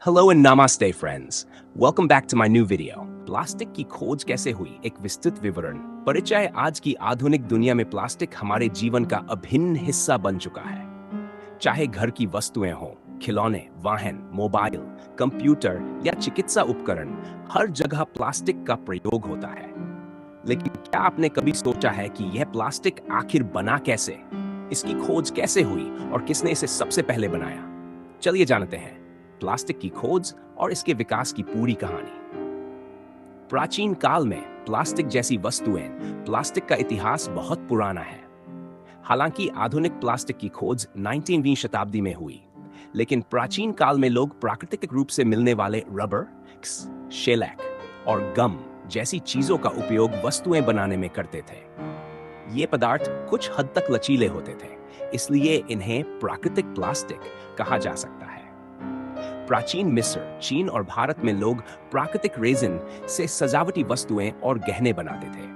Hello and namaste friends. Welcome back to my new video. Plastic की खोज कैसे हुई, एक विस्तृत विवरण। परिचय। आज की आधुनिक दुनिया में प्लास्टिक हमारे जीवन का अभिन्न हिस्सा बन चुका है। चाहे घर की वस्तुएं हों, खिलौने, वाहन, मोबाइल, कंप्यूटर या चिकित्सा उपकरण, हर जगह प्लास्टिक का प्रयोग होता है। लेकिन क्या आपने कभी सोचा है कि यह प्लास्टिक आखिर बना कैसे? इसकी खोज कैसे हुई और किसने इसे सबसे पहले बनाया? चलिए जानते हैं प्लास्टिक की खोज और इसके विकास की पूरी कहानी। प्राचीन काल में प्लास्टिक जैसी वस्तुएं, प्लास्टिक का इतिहास बहुत पुराना है। हालांकि आधुनिक प्लास्टिक की खोज 19वीं शताब्दी में हुई, लेकिन प्राचीन काल में लोग प्राकृतिक रूप से मिलने वाले रबर, शेलैक और गम जैसी चीजों का उपयोग वस्तुएं बनाने में करते थे। ये पदार्थ कुछ हद तक लचीले होते थे, इसलिए इन्हें प्राकृतिक प्लास्टिक कहा जा सकता है। प्राचीन मिस्र, चीन और भारत में लोग प्राकृतिक रेजिन से सजावटी वस्तुएं और गहने बनाते थे,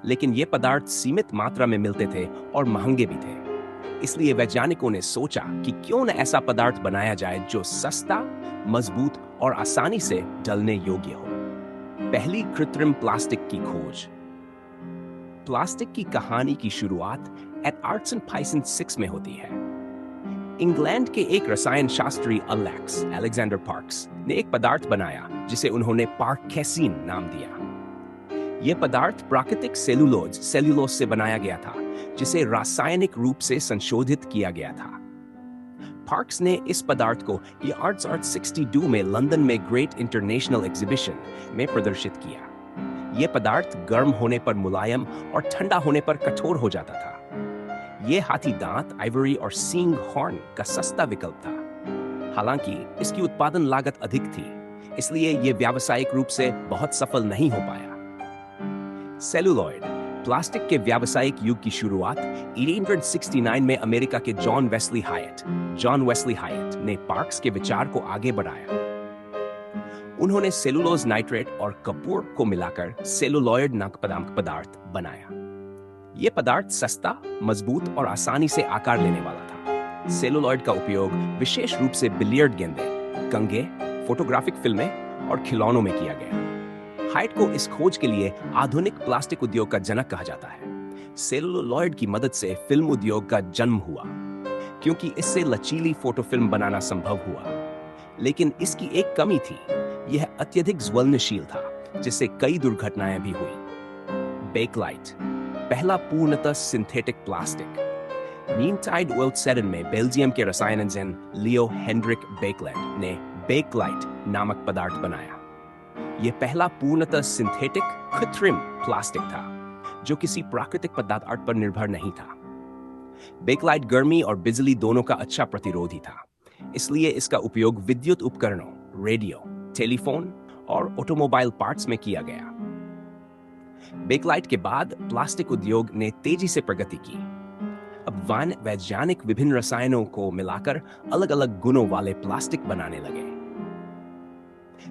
लेकिन ये पदार्थ सीमित मात्रा में मिलते थे और महंगे भी थे। इसलिए वैज्ञानिकों ने सोचा कि क्यों न ऐसा पदार्थ बनाया जाए जो सस्ता, मजबूत और आसानी से ढलने योग्य हो। पहली कृत्रिम प्लास्टिक की खोज। प्लास्टिक की कहानी की शुरुआत एट आर्ट्सनपाइसन में होती है। इंग्लैंड के एक रसायन शास्त्री अलेक्जेंडर पार्क्स ने एक पदार्थ बनाया जिसे उन्होंने पार्केसीन नाम दिया। यह पदार्थ प्राकृतिक सेलुलोज से बनाया गया था, जिसे रासायनिक रूप से संशोधित किया गया था। पार्क्स ने इस पदार्थ को आर्ट्स 62 में लंदन में ग्रेट इंटरनेशनल एग्जीबिशन में प्रदर्शित किया। यह पदार्थ गर्म होने पर मुलायम और ठंडा होने पर कठोर हो जाता था। यह हाथी दांत, आइवरी और सींग हॉर्न का सस्ता विकल्प था। हालांकि इसकी उत्पादन लागत अधिक थी, इसलिए यह व्यावसायिक रूप से बहुत सफल नहीं हो पाया। सेलुलॉइड प्लास्टिक के व्यावसायिक युग की शुरुआत 1869 में अमेरिका के जॉन वेस्ली हायट ने पार्क्स के विचार को आगे बढ़ाया। उन्होंने सेलुलोज नाइट्रेट और कपूर को मिलाकर सेलुलॉइड नामक पदार्थ बनाया। यह पदार्थ सस्ता, मजबूत और आसानी से आकार लेने वाला था। सेलुलॉइड का उपयोग विशेष रूप से बिलियर्ड गेंदे, कंघे, फोटोग्राफिक फिल्में और खिलौनों में किया गया। हाइट को इस खोज के लिए आधुनिक प्लास्टिक उद्योग का जनक कहा जाता है। सेलुलॉइड की मदद से फिल्म उद्योग का जन्म हुआ, क्योंकि इससे लचीली फोटो फिल्म बनाना संभव हुआ। लेकिन इसकी एक कमी थी, यह अत्यधिक ज्वलनशील था, जिससे कई दुर्घटनाएं भी हुई। बेकलाइट पहला पूर्णतः सिंथेटिक प्लास्टिक। नीमटाइड ओइल में बेल्जियम के रसायनज्ञ लियो हेनरिक बेकलैंड ने बेकलाइट नामक पदार्थ बनाया। यह पहला पूर्णतः सिंथेटिक कृत्रिम प्लास्टिक था, जो किसी प्राकृतिक पदार्थ पर निर्भर नहीं था। बेकलाइट गर्मी और बिजली दोनों का अच्छा प्रतिरोधी था, इसलिए इसका उपयोग विद्युत उपकरणों, रेडियो, टेलीफोन और ऑटोमोबाइल पार्ट्स में किया गया। बेकलाइट के बाद प्लास्टिक उद्योग ने तेजी से प्रगति की। अब वैज्ञानिक विभिन्न रसायनों को मिलाकर अलग अलग गुणों वाले प्लास्टिक बनाने लगे।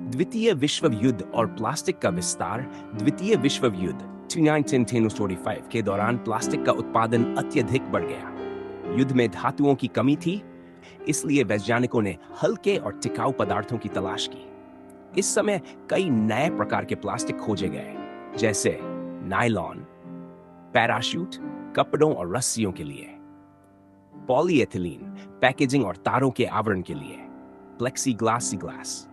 द्वितीय विश्व युद्ध और प्लास्टिक का विस्तार। द्वितीय विश्व युद्ध 1945 के दौरान प्लास्टिक का उत्पादन अत्यधिक बढ़ गया। युद्ध में धातुओं की कमी थी, इसलिए वैज्ञानिकों ने हल्के और टिकाऊ पदार्थों की तलाश की। इस समय कई नए प्रकार के प्लास्टिक खोजे गए, जैसे नायलॉन, पैराशूट, कपड़ों और रस्सियों के लिए, पॉलीएथिलीन, पैकेजिंग और तारों के आवरण के लिए, प्लेक्सीग्लास,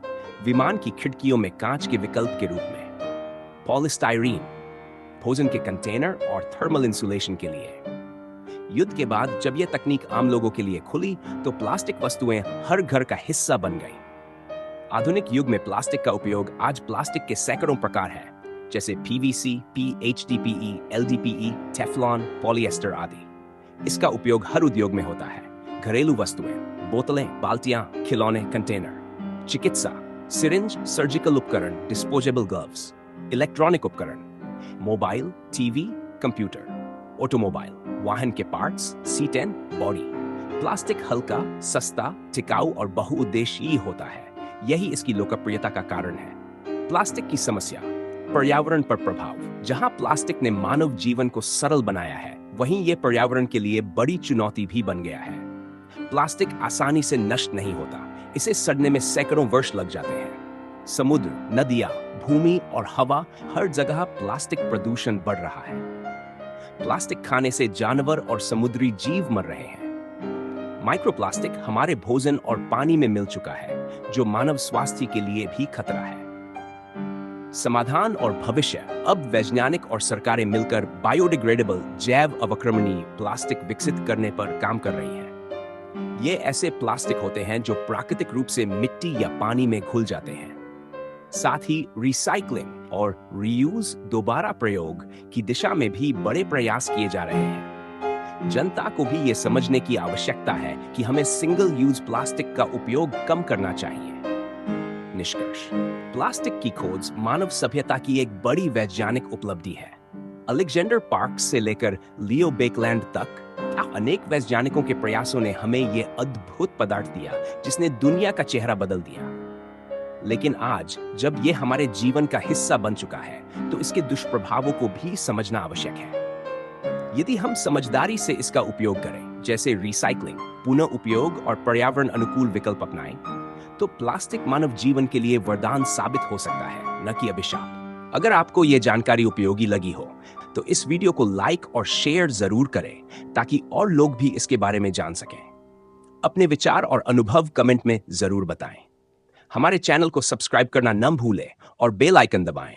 विमान की खिड़कियों में कांच के विकल्प के रूप में, पॉलीस्टाइरीन, भोजन के कंटेनर और थर्मल इंसुलेशन के लिए। युद्ध के बाद जब यह तकनीक आम लोगों के लिए खुली, तो प्लास्टिक वस्तुएं हर घर का हिस्सा बन गई। आधुनिक युग में प्लास्टिक का उपयोग आज प्लास्टिक के सैकड़ों प्रकार है, जैसे PVC, HDPE, LDPE, Teflon, polyester आदि। इसका उपयोग हर उद्योग में होता है। घरेलू वस्तुएं, बोतलें, बाल्टियां, खिलौने, कंटेनर, चिकित्सा, सिरिंज, सर्जिकल उपकरण, डिस्पोजेबल ग्लव्स, इलेक्ट्रॉनिक उपकरण, मोबाइल, टीवी, कंप्यूटर, ऑटोमोबाइल, वाहन के parts, seat and body. Plastic हल्का, सस्ता, टिकाऊ और बहुउद्देशीय होता है। यही इसकी लोकप्रियता का कारण है। प्लास्टिक की समस्या। पर्यावरण पर प्रभाव। जहां प्लास्टिक ने मानव जीवन को सरल बनाया है, वहीं यह पर्यावरण के लिए बड़ी चुनौती भी बन गया है। प्लास्टिक आसानी से नष्ट नहीं होता, इसे सड़ने में सैकड़ों वर्ष लग जाते हैं। समुद्र, नदियां, भूमि और हवा, हर जगह प्लास्टिक प्रदूषण बढ़ रहा है। प्लास्टिक खाने से जानवर और समुद्री जीव मर रहे हैं। माइक्रोप्लास्टिक हमारे भोजन और पानी में मिल चुका है, जो मानव स्वास्थ्य के लिए भी खतरा है। समाधान और भविष्य: अब वैज्ञानिक और सरकारें मिलकर बायोडिग्रेडेबल जैव अवक्रमणीय प्लास्टिक विकसित करने पर काम कर रही हैं। ये ऐसे प्लास्टिक होते हैं जो प्राकृतिक रूप से मिट्टी या पानी में घुल जाते हैं। साथ ही रिसाइकलिंग और रीयूज दोबारा प्रयोग की दिशा में भी बड़े प्रयास किए जा रहे हैं। जनता को भी ये समझने की आवश्यकता है कि हमें सिंगल यूज प्लास्टिक का उपयोग कम करना चाहिए। निष्कर्ष: प्लास्टिक की खोज मानव सभ्यता की एक बड़ी वैज्ञानिक उपलब्धि है। अलेक्जेंडर पार्क्स से लेकर लियो बेकलैंड तक अनेक वैज्ञानिकों के प्रयासों ने हमें यह अद्भुत पदार्थ दिया जिसने दुनिया का चेहरा बदल दिया। लेकिन आज जब यह हमारे जीवन का हिस्सा बन चुका है, तो इसके दुष्प्रभावों को भी समझना आवश्यक है। यदि हम समझदारी से इसका उपयोग करें, जैसे रिसाइकलिंग, पुनः उपयोग और पर्यावरण अनुकूल विकल्प अपनाएं, तो प्लास्टिक मानव जीवन के लिए वरदान साबित हो सकता है, न कि अभिशाप। अगर आपको यह जानकारी उपयोगी लगी हो, तो इस वीडियो को लाइक और शेयर जरूर करें ताकि और लोग भी इसके बारे में जान सकें। अपने विचार और अनुभव कमेंट में जरूर बताएं। हमारे चैनल को सब्सक्राइब करना न भूलें और बेल आइकन दबाएं